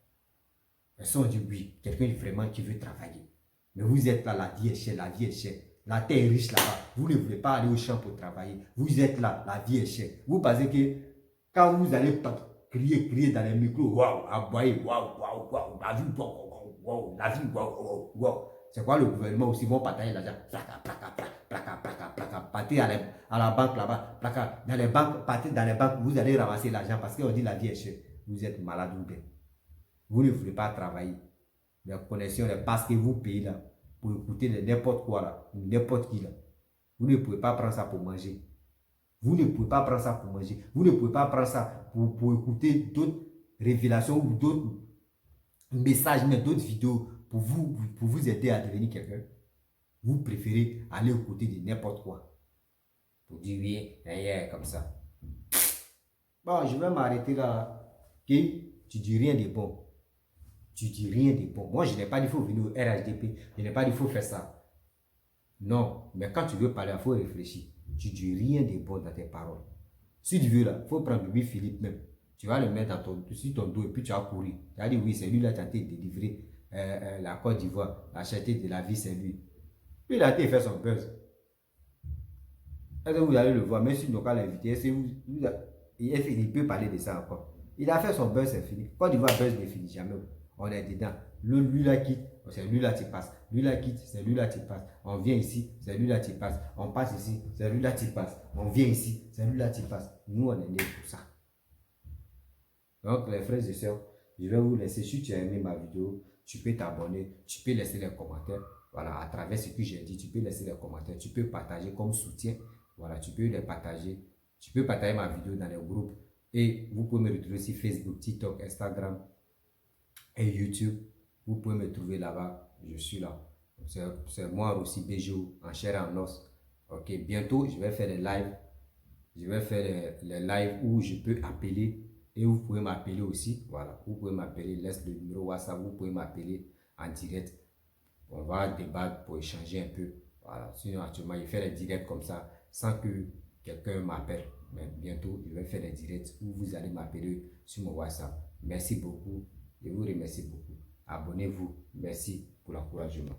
Et ça, on dit oui, quelqu'un vraiment qui veut travailler. Mais vous êtes là, la vie est chère, la vie est chère. La terre est riche là-bas. Vous ne voulez pas aller au champ pour travailler. Vous êtes là, la vie est chère. Vous pensez que quand vous allez crier dans les micros, waouh, aboyer, waouh, la vie, waouh, la vie, waouh. C'est quoi le gouvernement aussi? Ils vont partager l'argent. Partez à la banque là-bas. Dans les banques, partez dans les banques, vous allez ramasser l'argent parce qu'on dit la vie est chère. Vous êtes malade ou bien. Vous ne voulez pas travailler. les connexions, parce que vous payez là, pour écouter n'importe quoi là, n'importe qui là. Vous ne pouvez pas prendre ça pour manger. Vous ne pouvez pas prendre ça pour manger. Vous ne pouvez pas prendre ça pour écouter d'autres révélations ou d'autres messages, mais d'autres vidéos pour vous aider à devenir quelqu'un. Vous préférez aller aux côtés de n'importe quoi. Pour dire oui, comme ça. Bon, je vais m'arrêter là. Ok? Tu dis rien de bon. Tu dis rien de bon. Moi, je n'ai pas dit qu'il faut venir au RHDP. Je n'ai pas dit qu'il faut faire ça. Non. Mais quand tu veux parler, il faut réfléchir. Tu dis rien de bon dans tes paroles. Si tu veux là, il faut prendre Bibi Philippe même. Tu vas le mettre sur ton dos et puis tu vas courir. Tu vas dire oui, c'est lui là qui a été délivré la Côte d'Ivoire. La cherté de la vie, c'est lui. Lui, il a été fait son buzz. Est-ce que vous allez le voir, même si nous allons l'inviter, est-ce que il peut parler de ça encore. Il a fait son buzz, c'est fini. Quand il voit buzz, il finit jamais. On est dedans. Lui là quitte, c'est lui là qui passe. Lui là quitte, c'est lui là qui passe. On vient ici, c'est lui là qui passe. On passe ici, c'est lui là qui passe. On vient ici, c'est lui là qui passe. Nous, on est nés pour ça. Donc, les frères et sœurs, je vais vous laisser. Si tu as aimé ma vidéo, tu peux t'abonner, tu peux laisser les commentaires. Voilà, à travers ce que j'ai dit, tu peux laisser les commentaires, tu peux partager comme soutien. Voilà, tu peux les partager. Tu peux partager ma vidéo dans les groupes. Et vous pouvez me retrouver sur Facebook, TikTok, Instagram et YouTube. Vous pouvez me trouver là-bas. Je suis là. C'est moi aussi, Béjo, en chair et en os. Ok, bientôt, je vais faire des lives. Je vais faire les lives où je peux appeler. Et vous pouvez m'appeler aussi. Voilà, vous pouvez m'appeler. Laisse le numéro WhatsApp. Vous pouvez m'appeler en direct. On va débattre pour échanger un peu. Voilà, sinon actuellement, je fais des directs comme ça sans que quelqu'un m'appelle. Mais bientôt, je vais faire des directs où vous allez m'appeler sur mon WhatsApp. Merci beaucoup. Je vous remercie beaucoup. Abonnez-vous. Merci pour l'encouragement.